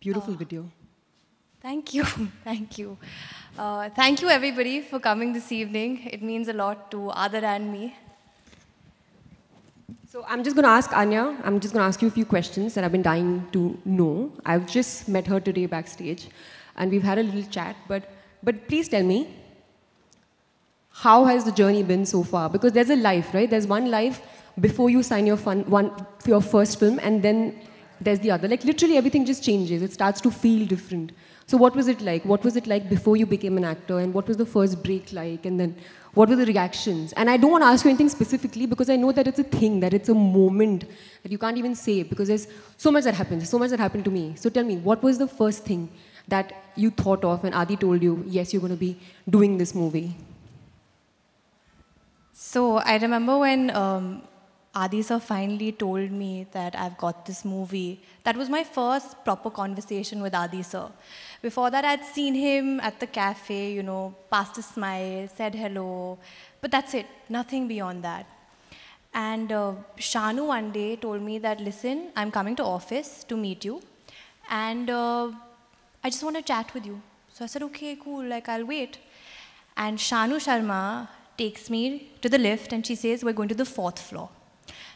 Beautiful video. Thank you, thank you. Thank you everybody for coming this evening. It means a lot to Adar and me. So I'm just going to ask Anya, I'm just going to ask you a few questions that I've been dying to know. I've just met her today backstage and we've had a little chat, but please tell me, how has the journey been so far? Because there's a life, right? There's one life before you sign your first film, and then there's the other. Like literally everything just changes. It starts to feel different. So what was it like? What was it like before you became an actor? And what was the first break like? And then what were the reactions? And I don't want to ask you anything specifically because I know that it's a thing, that it's a moment that you can't even say because there's so much that happens, so much that happened to me. So tell me, what was the first thing that you thought of when Adi told you, yes, you're going to be doing this movie? So I remember when Adi sir finally told me that I've got this movie. That was my first proper conversation with Adi sir. Before that, I'd seen him at the cafe, you know, passed a smile, said hello, but that's it, nothing beyond that. And Shanu one day told me that, listen, I'm coming to office to meet you, and I just want to chat with you. So I said, okay, cool, like I'll wait. And Shanu Sharma takes me to the lift and she says, we're going to the 4th floor.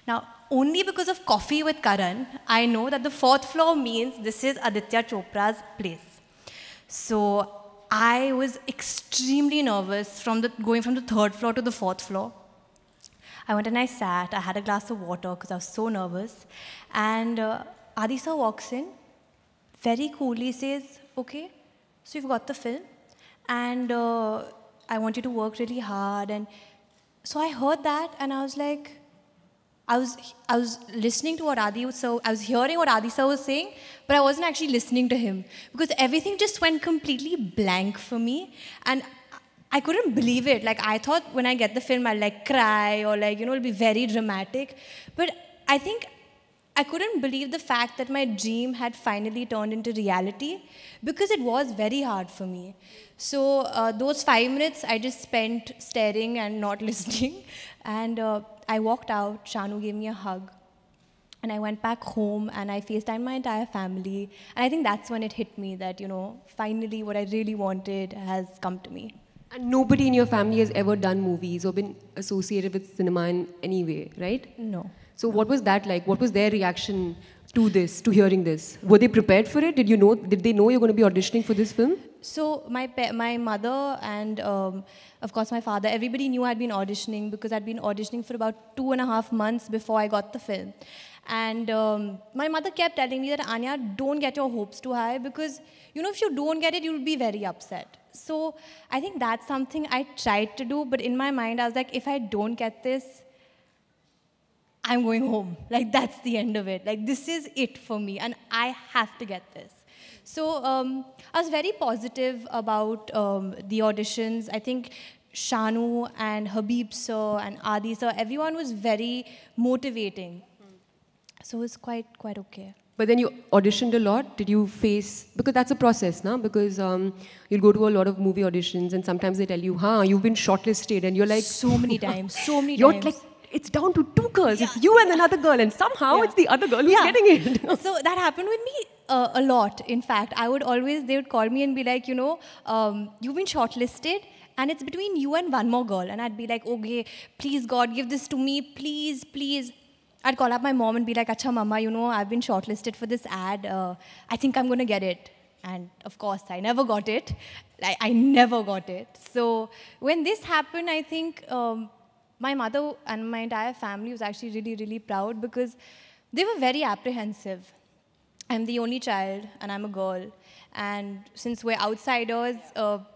Now, only because of Coffee with Karan, I know that the 4th floor means this is Aditya Chopra's place. So I was extremely nervous going from the 3rd floor to the 4th floor. I went and I sat, I had a glass of water because I was so nervous. And Adi sir walks in, very coolly says, okay, so you've got the film and I want you to work really hard. And so I heard that and I was like, I was listening to what Adi was I was hearing what Adi sir was saying, but I wasn't actually listening to him because everything just went completely blank for me. And I couldn't believe it. Like I thought when I get the film, I'll like cry or like, you know, it'll be very dramatic. But I think I couldn't believe the fact that my dream had finally turned into reality because it was very hard for me. So those 5 minutes I just spent staring and not listening. And I walked out, Shanu gave me a hug. And I went back home and I FaceTimed my entire family. And I think that's when it hit me that, you know, finally what I really wanted has come to me. And nobody in your family has ever done movies or been associated with cinema in any way, right? No. So what was that like? What was their reaction to this, to hearing this? Were they prepared for it? Did they know you're going to be auditioning for this film? So my mother and of course my father, everybody knew I'd been auditioning because I'd been auditioning for about 2.5 months before I got the film. And my mother kept telling me that, Anya, don't get your hopes too high because, you know, if you don't get it, you'll be very upset. So I think that's something I tried to do, but in my mind, I was like, if I don't get this, I'm going home. Like, that's the end of it. Like, this is it for me, and I have to get this. So I was very positive about the auditions. I think Shanu and Habib sir and Adi sir, everyone was very motivating. So it was quite okay. But then you auditioned a lot. Did you face, because that's a process, no? Because you'll go to a lot of movie auditions and sometimes they tell you, you've been shortlisted, and you're like... So many times, so many you're times. Like, it's down to 2 girls. Yeah. It's you and another girl, and somehow it's the other girl who's getting it. So that happened with me a lot. In fact, they would call me and be like, you know, you've been shortlisted, and it's between you and one more girl. And I'd be like, okay, please God, give this to me, please, please. I'd call up my mom and be like, Acha mama, you know, I've been shortlisted for this ad. I think I'm going to get it. And of course, I never got it. I never got it. So when this happened, I think my mother and my entire family was actually really, really proud because they were very apprehensive. I'm the only child and I'm a girl. And since we're outsiders,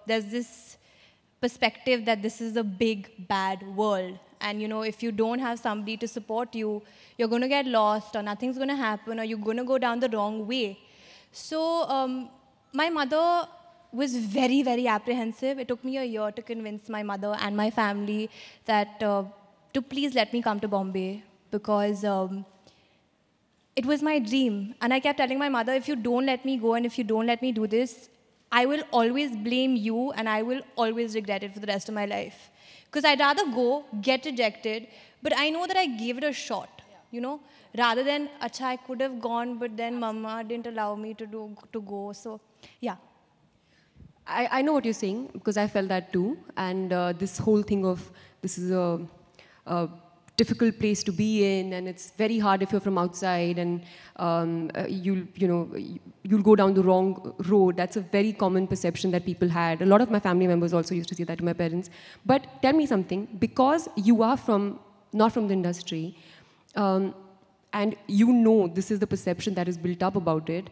there's this perspective that this is a big, bad world. And, you know, if you don't have somebody to support you, you're going to get lost or nothing's going to happen or you're going to go down the wrong way. So my mother was very, very apprehensive. It took me a year to convince my mother and my family that to please let me come to Bombay because it was my dream. And I kept telling my mother, if you don't let me go and if you don't let me do this, I will always blame you and I will always regret it for the rest of my life. Because I'd rather go, get rejected, but I know that I gave it a shot, you know, rather than, acha, I could have gone, but then mama didn't allow me to go. So, yeah. I know what you're saying because I felt that too. And this whole thing of this is a difficult place to be in, and it's very hard if you're from outside, and you'll go down the wrong road. That's a very common perception that people had. A lot of my family members also used to say that to my parents. But tell me something, because you are not from the industry, and you know this is the perception that is built up about it.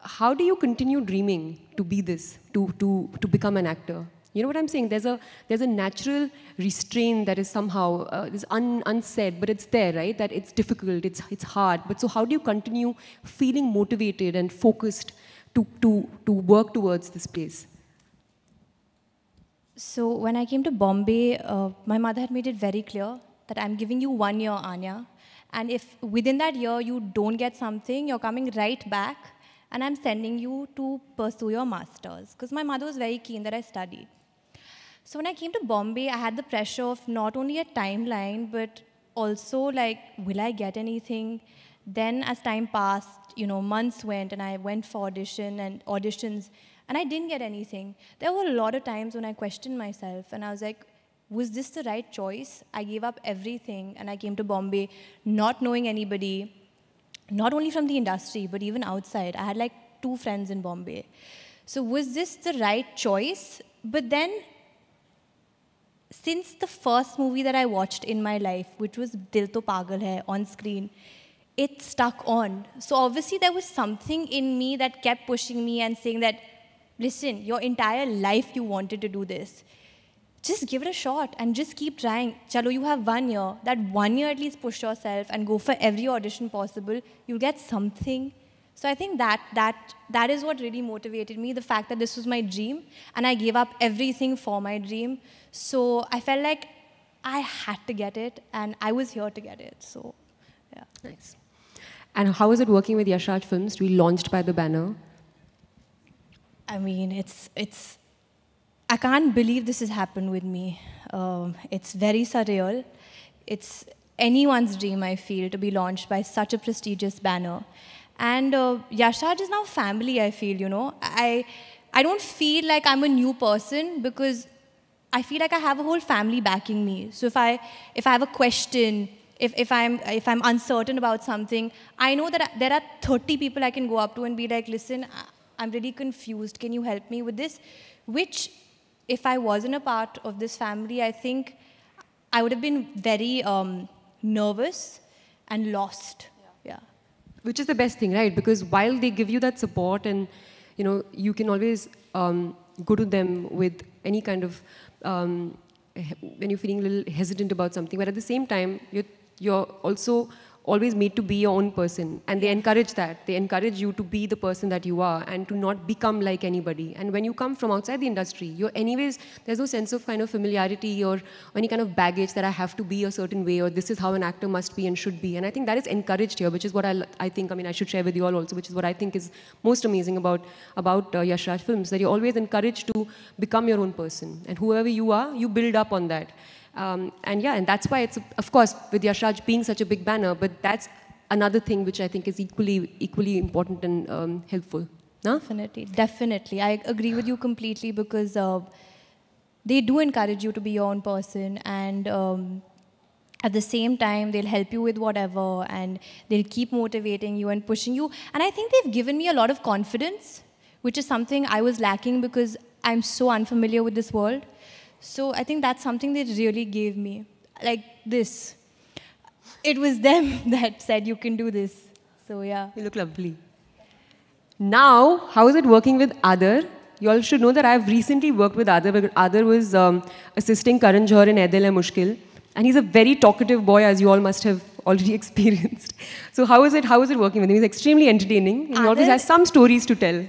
How do you continue dreaming to be this, to become an actor? You know what I'm saying? There's a natural restraint that is somehow is unsaid, but it's there, right? That it's difficult, it's hard. But so how do you continue feeling motivated and focused to work towards this place? So when I came to Bombay, my mother had made it very clear that I'm giving you 1 year, Anya. And if within that year you don't get something, you're coming right back, and I'm sending you to pursue your master's. Because my mother was very keen that I studied. So when I came to Bombay, I had the pressure of not only a timeline, but also like, will I get anything? Then as time passed, you know, months went, and I went for auditions, and I didn't get anything. There were a lot of times when I questioned myself, and I was like, was this the right choice? I gave up everything, and I came to Bombay not knowing anybody, not only from the industry, but even outside. I had like 2 friends in Bombay. So was this the right choice? But then, since the first movie that I watched in my life, which was Dil To Pagal Hai, on screen, it stuck on. So obviously there was something in me that kept pushing me and saying that, listen, your entire life you wanted to do this. Just give it a shot and just keep trying. Chalo, you have 1 year. That 1 year at least push yourself and go for every audition possible. You'll get something. So I think that is what really motivated me, the fact that this was my dream, and I gave up everything for my dream. So I felt like I had to get it, and I was here to get it. So, yeah. Nice. And how is it working with Yash Raj Films to be launched by the banner? I mean, I can't believe this has happened with me. It's very surreal. It's anyone's dream, I feel, to be launched by such a prestigious banner. And Yash Raj is now family, I feel, you know. I don't feel like I'm a new person, because I feel like I have a whole family backing me. So if I have a question, if I'm uncertain about something, I know that there are 30 people I can go up to and be like, listen, I'm really confused. Can you help me with this? Which, if I wasn't a part of this family, I think I would have been very nervous and lost. Yeah. Which is the best thing, right? Because while they give you that support, and you know, you can always go to them with any kind of when you're feeling a little hesitant about something, but at the same time, you're also always made to be your own person, and they encourage that. They encourage you to be the person that you are and to not become like anybody. And when you come from outside the industry, there's no sense of kind of familiarity or any kind of baggage that I have to be a certain way, or this is how an actor must be and should be. And I think that is encouraged here, which is what I think, I mean, I should share with you all also, which is what I think is most amazing about Yash Raj Films, that you're always encouraged to become your own person. And whoever you are, you build up on that. And that's why it's, of course, with Yash Raj being such a big banner, but that's another thing which I think is equally important and helpful. No? Definitely. I agree with you completely, because they do encourage you to be your own person, and at the same time, they'll help you with whatever, and they'll keep motivating you and pushing you. And I think they've given me a lot of confidence, which is something I was lacking because I'm so unfamiliar with this world. So I think that's something they really gave me. Like this. It was them that said, you can do this. So yeah. You look lovely. Now, how is it working with Adar? You all should know that I've recently worked with Adar. Adar was assisting Karan Johar in Ae Dil Hai Mushkil. And he's a very talkative boy, as you all must have already experienced. So how is it working with him? He's extremely entertaining. He always has some stories to tell.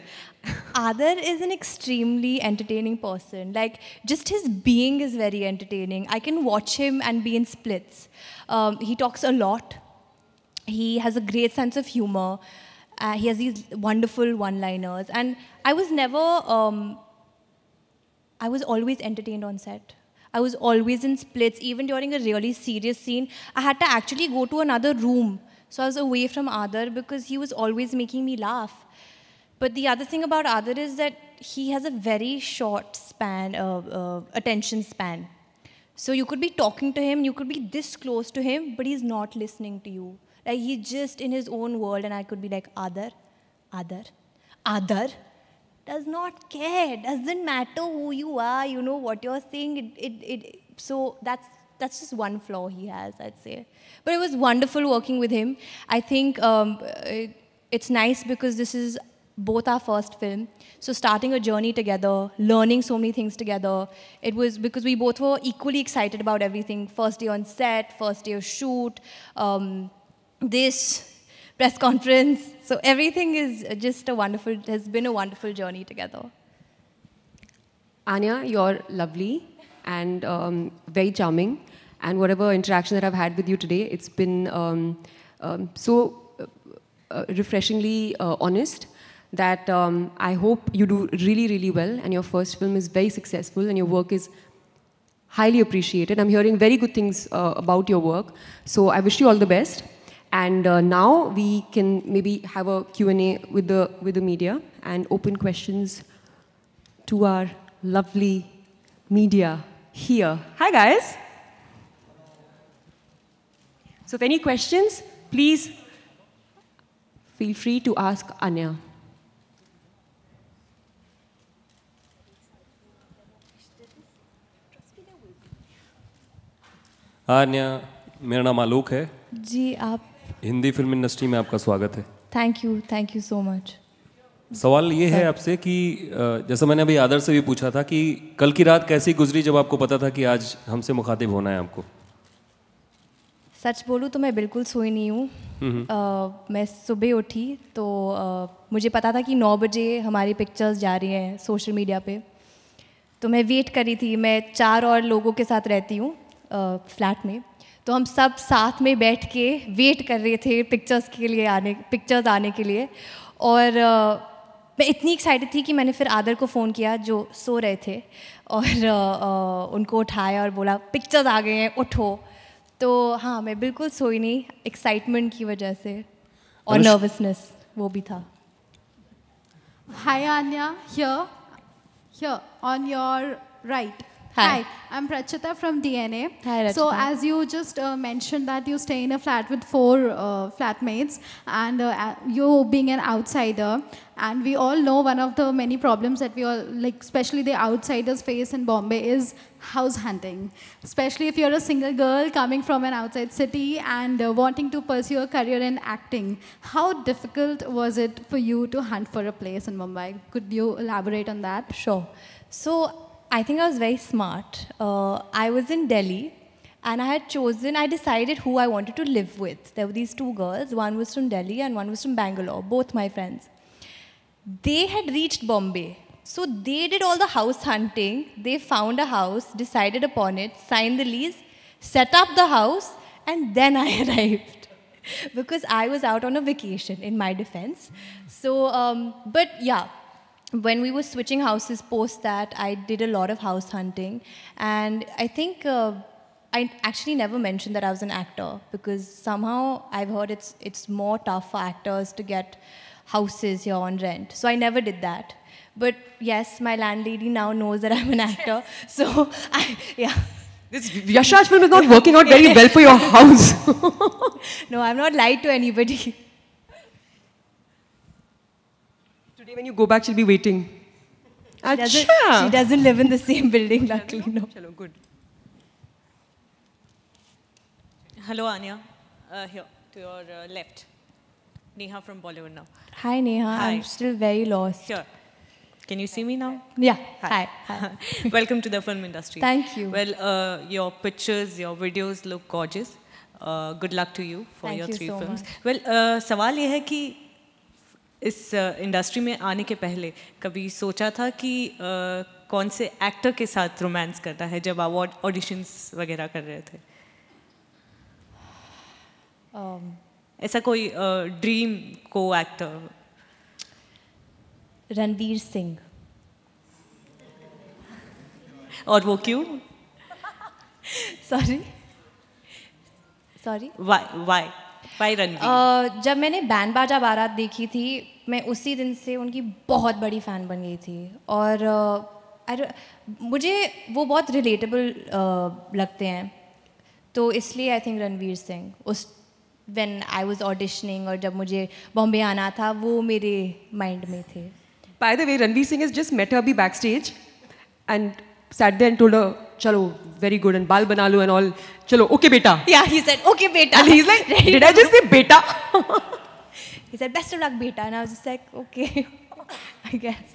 Adar is an extremely entertaining person. Like, just his being is very entertaining. I can watch him and be in splits. He talks a lot. He has a great sense of humor. He has these wonderful one-liners. And I was always entertained on set. I was always in splits. Even during a really serious scene, I had to actually go to another room. So I was away from Adar because he was always making me laugh. But the other thing about Adar is that he has a very short span, attention span. So you could be talking to him, you could be this close to him, but he's not listening to you. Like he's just in his own world, and I could be like, Adar, Adar, Adar. Does not care. Doesn't matter who you are. You know what you're saying. So that's just one flaw he has, I'd say. But it was wonderful working with him. I think it's nice because this is both our first film. So starting a journey together, learning so many things together. It was because we both were equally excited about everything. First day on set, first day of shoot, this press conference. So everything is just has been a wonderful journey together. Anya, you're lovely and very charming. And whatever interaction that I've had with you today, it's been so refreshingly honest that I hope you do really, really well and your first film is very successful and your work is highly appreciated. I'm hearing very good things about your work. So I wish you all the best. And now we can maybe have a Q&A with the media and open questions to our lovely media here. Hi, guys. So if any questions, please feel free to ask Anya. Anya, मेरा नाम आलोक है जी, आप Hindi film industry में आपका स्वागत है। Thank you so much. सवाल ये है आपसे कि जैसा मैंने अभी आदर से भी पूछा था कि कल की रात कैसी गुजरी जब आपको पता था कि आज हमसे मुखातिब होना है आपको? सच बोलूँ तो मैं बिल्कुल सोई नहीं हूँ। मैं सुबह उठी तो मुझे पता था कि 9 बजे हमारी पिक्चर्स जा रही हैं सोशल मीडिया पे। तो मैं वेट कर रही थी। मैं 4 और लोगों के साथ रहती हूँ फ्लैट में। तो हम सब साथ में बैठ के वेट कर रहे थे पिक्चर्स आने के लिए। और मैं इतनी एक्साइटेड थी कि मैंने फिर आदर को फ़ोन किया जो सो रहे थे और उनको उठाया और बोला पिक्चर्स आ गए हैं, उठो। तो हाँ, मैं बिल्कुल सोई नहीं, एक्साइटमेंट की वजह से और नर्वसनेस वो भी था। Hi Anya, here on your right. Hi, I'm Prachita from DNA. Hi, Rachita. So as you just mentioned that you stay in a flat with 4 flatmates and you being an outsider, and we all know one of the many problems that we all, like especially the outsiders face in Bombay is house hunting. Especially if you're a single girl coming from an outside city and wanting to pursue a career in acting. How difficult was it for you to hunt for a place in Mumbai? Could you elaborate on that? Sure. So I think I was very smart. I was in Delhi and I decided who I wanted to live with. There were these 2 girls, one was from Delhi and one was from Bangalore, both my friends. They had reached Bombay. So they did all the house hunting. They found a house, decided upon it, signed the lease, set up the house, and then I arrived. Because I was out on a vacation, in my defense. So, but yeah. When we were switching houses post that, I did a lot of house hunting. And I think I actually never mentioned that I was an actor because somehow I've heard it's more tough for actors to get houses here on rent. So I never did that. But yes, my landlady now knows that I'm an actor. So, yeah. This Yashraj film is not working out very well for your house. No, I've not lied to anybody. When you go back, she'll be waiting. She doesn't live in the same building, luckily. No. Chalo, good. Hello, Anya. Here, to your left. Neha from Bollywood now. Hi, Neha. Hi. I'm still very lost. Here. Can you see me now? Yeah. Hi. Hi. Welcome to the film industry. Thank you. Well, your pictures, your videos look gorgeous. Good luck to you for your 3 films. Well, सवाल ये है कि इस industry में आने के पहले कभी सोचा था कि कौन से एक्टर के साथ रोमांस करना है जब आप ऑडिशंस वगैरह कर रहे थे? ऐसा कोई ड्रीम को एक्टर? रणवीर सिंह। और वो क्यों? Sorry. Sorry. Why रणवीर? जब मैंने बैंड बाजा बारात देखी थी, मैं उसी दिन से उनकी बहुत बड़ी फ़ैन बन गई थी और मुझे वो बहुत रिलेटेबल लगते हैं, तो इसलिए आई थिंक रणवीर सिंह उस व्हेन आई वाज ऑडिशनिंग और जब मुझे बॉम्बे आना था वो मेरे माइंड में थे. By the way, Ranveer Singh has just met her be backstage and sat there and told her, "Chalo, very good and baal bana lo and all. Chalo, okay beta." Yeah, he said, "Okay beta." And he's like, "Did I just say beta?" He said, "Best of luck beta," and I was just like, "Okay, I guess."